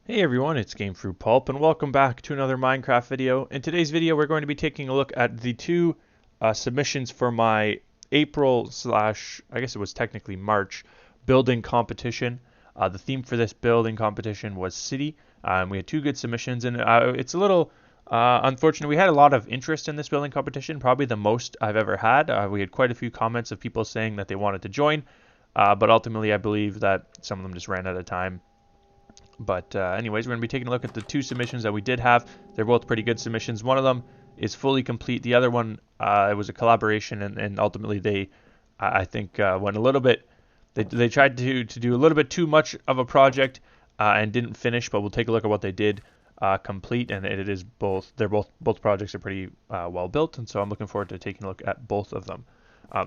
Hey everyone, it's Gamefruitpulp and welcome back to another Minecraft video. In today's video we're going to be taking a look at the two submissions for my April slash, I guess it was technically March, building competition. The theme for this building competition was city. We had two good submissions and it's a little unfortunate. We had a lot of interest in this building competition, probably the most I've ever had. We had quite a few comments of people saying that they wanted to join, but ultimately I believe that some of them just ran out of time. But anyways, we're going to be taking a look at the two submissions that we did have. They're both pretty good submissions. One of them is fully complete. The other one, it was a collaboration, and ultimately they, I think, went a little bit. They tried to do a little bit too much of a project and didn't finish. But we'll take a look at what they did complete, and it is both. Both projects are pretty well built, and so I'm looking forward to taking a look at both of them.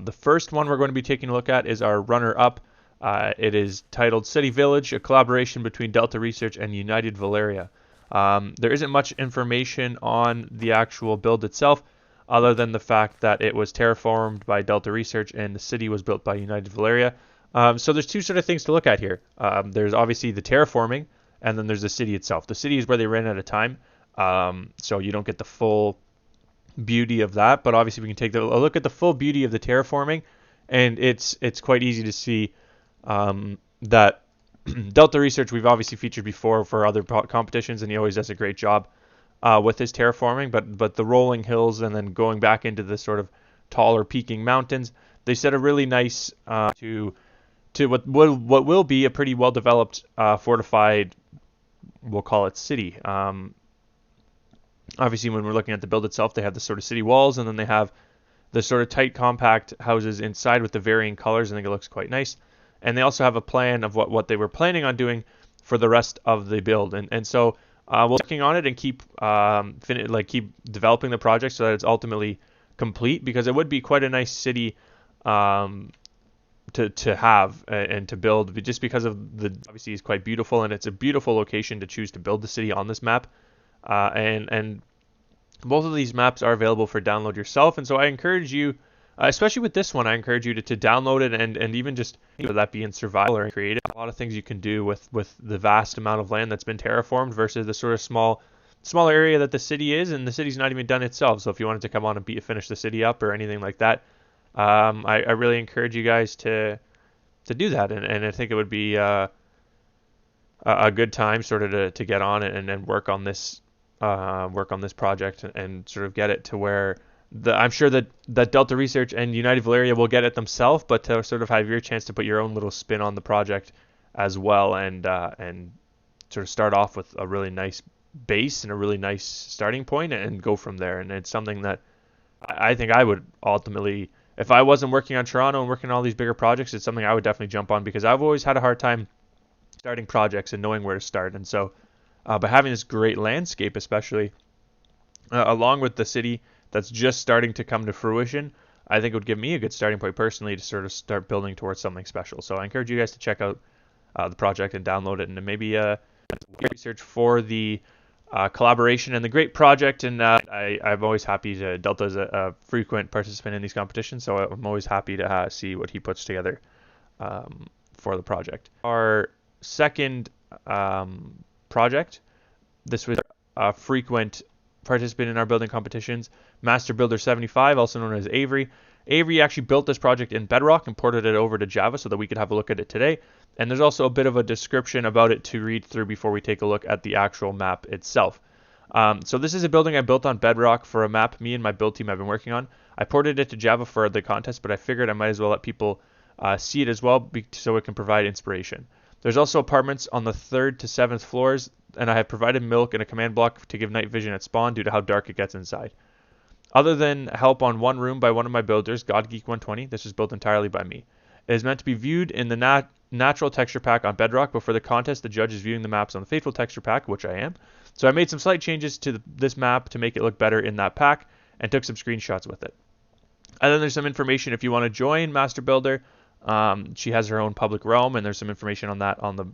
The first one we're going to be taking a look at is our runner-up. It is titled City Village, a collaboration between Delta Research and United Valeria. There isn't much information on the actual build itself, other than the fact that it was terraformed by Delta Research and the city was built by United Valeria. So there's two sort of things to look at here. There's obviously the terraforming, and then there's the city itself. The city is where they ran out of time, so you don't get the full beauty of that. But obviously we can take a look at the full beauty of the terraforming, and it's quite easy to see that Delta Research we've obviously featured before for other competitions, and he always does a great job with his terraforming. But the rolling hills and then going back into the sort of taller peaking mountains, they set a really nice to what will be a pretty well developed fortified, we'll call it city. Obviously, when we're looking at the build itself, they have the sort of city walls, and then they have the sort of tight compact houses inside with the varying colors. I think it looks quite nice. And they also have a plan of what they were planning on doing for the rest of the build. And so we're working on it and keep developing the project so that it's ultimately complete, because it would be quite a nice city to have and to build, just because of the obviously it's quite beautiful, and it's a beautiful location to choose to build the city on this map. And both of these maps are available for download yourself. And so I encourage you, especially with this one, I encourage you to download it and even just, whether that be in survival or in creative, a lot of things you can do with the vast amount of land that's been terraformed versus the sort of small area that the city is, and the city's not even done itself. So if you wanted to come on and finish the city up or anything like that, I really encourage you guys to do that, and I think it would be a good time sort of to get on it and work on this project and sort of get it to where I'm sure that Delta Research and United Valeria will get it themselves, but to sort of have your chance to put your own little spin on the project as well, and sort of start off with a really nice base and a really nice starting point and go from there. And it's something that I think I would ultimately, if I wasn't working on Toronto and working on all these bigger projects, it's something I would definitely jump on, because I've always had a hard time starting projects and knowing where to start. And so by having this great landscape, especially along with the city that's just starting to come to fruition, I think it would give me a good starting point personally to sort of start building towards something special. So I encourage you guys to check out the project and download it, and then maybe research for the collaboration and the great project. And I'm always happy to, Delta's a frequent participant in these competitions, so I'm always happy to see what he puts together for the project. Our second project, this was a frequent participant in our building competitions, Master Builder 75, also known as Avery. Avery actually built this project in Bedrock and ported it over to Java so that we could have a look at it today. And there's also a bit of a description about it to read through before we take a look at the actual map itself. So this is a building I built on Bedrock for a map me and my build team have been working on. I ported it to Java for the contest, but I figured I might as well let people see it as well, so it can provide inspiration. There's also apartments on the 3rd to 7th floors, and I have provided milk and a command block to give night vision at spawn due to how dark it gets inside. Other than help on one room by one of my builders, GodGeek120, this was built entirely by me. It is meant to be viewed in the natural texture pack on Bedrock, but for the contest, the judge is viewing the maps on the Faithful texture pack, which I am. So I made some slight changes to this map to make it look better in that pack, and took some screenshots with it. And then there's some information if you want to join Master Builder. She has her own public realm, and there's some information on that on the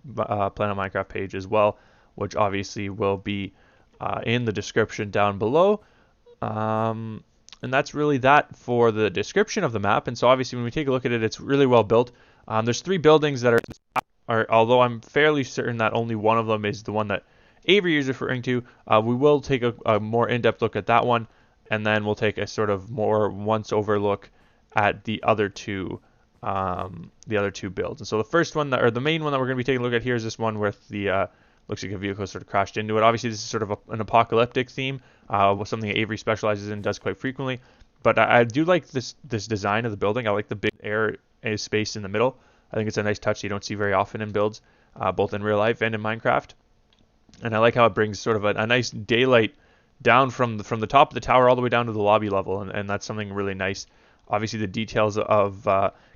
Planet Minecraft page as well, which obviously will be in the description down below. And that's really that for the description of the map. And so obviously when we take a look at it, it's really well built. There's 3 buildings that are, although I'm fairly certain that only one of them is the one that Avery is referring to, we will take a more in-depth look at that one, and then we'll take a sort of more once-over look at the other two builds. And so the first one, or the main one that we're going to be taking a look at here is this one with the looks like a vehicle sort of crashed into it. Obviously, this is sort of an apocalyptic theme, something Avery specializes in, does quite frequently. But I do like this design of the building. I like the big air space in the middle. I think it's a nice touch you don't see very often in builds, both in real life and in Minecraft. And I like how it brings sort of a nice daylight down from the top of the tower all the way down to the lobby level, and that's something really nice. Obviously, the details of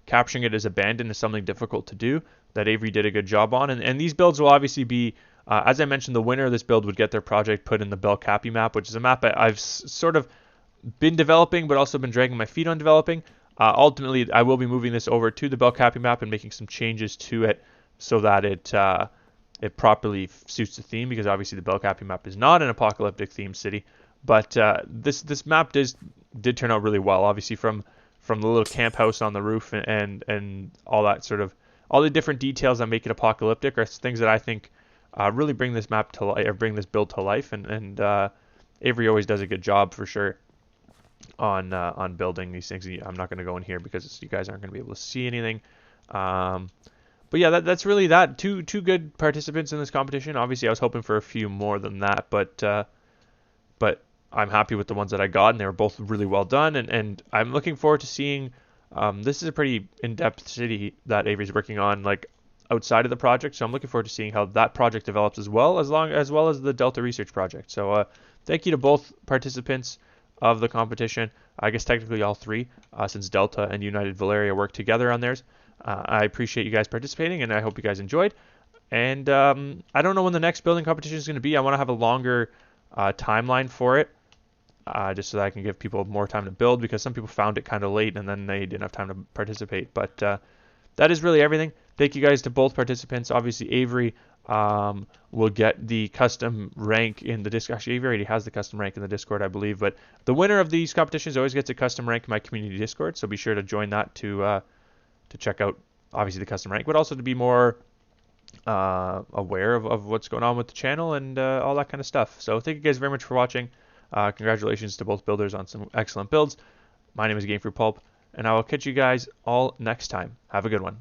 capturing it as abandoned is something difficult to do that Avery did a good job on. And these builds will obviously be, as I mentioned, the winner of this build would get their project put in the Bel Capi map, which is a map I've sort of been developing, but also been dragging my feet on developing. Ultimately, I will be moving this over to the Bel Capi map and making some changes to it so that it properly suits the theme, because obviously the Bel Capi map is not an apocalyptic themed city. But this map did turn out really well. Obviously from the little camp house on the roof and all that sort of, all the different details that make it apocalyptic are things that I think really bring this map to life, or bring this build to life. And Avery always does a good job for sure on building these things. I'm not going to go in here because you guys aren't going to be able to see anything. But yeah, that's really that. Two good participants in this competition. Obviously, I was hoping for a few more than that, but I'm happy with the ones that I got, and they were both really well done. And I'm looking forward to seeing. This is a pretty in-depth city that Avery's working on, like outside of the project. So I'm looking forward to seeing how that project develops as well as the Delta Research project. So thank you to both participants of the competition. I guess technically all three, since Delta and United Valeria work together on theirs. I appreciate you guys participating, and I hope you guys enjoyed. And I don't know when the next building competition is going to be. I want to have a longer timeline for it, just so that I can give people more time to build, because some people found it kind of late and then they didn't have time to participate. But that is really everything. Thank you guys to both participants. Obviously, Avery will get the custom rank in the Discord. Actually, Avery already has the custom rank in the Discord, I believe. But the winner of these competitions always gets a custom rank in my community Discord. So be sure to join that to check out, obviously, the custom rank, but also to be more aware of what's going on with the channel and all that kind of stuff. So thank you guys very much for watching. Congratulations to both builders on some excellent builds. My name is Gamefruitpulp, and I will catch you guys all next time. Have a good one.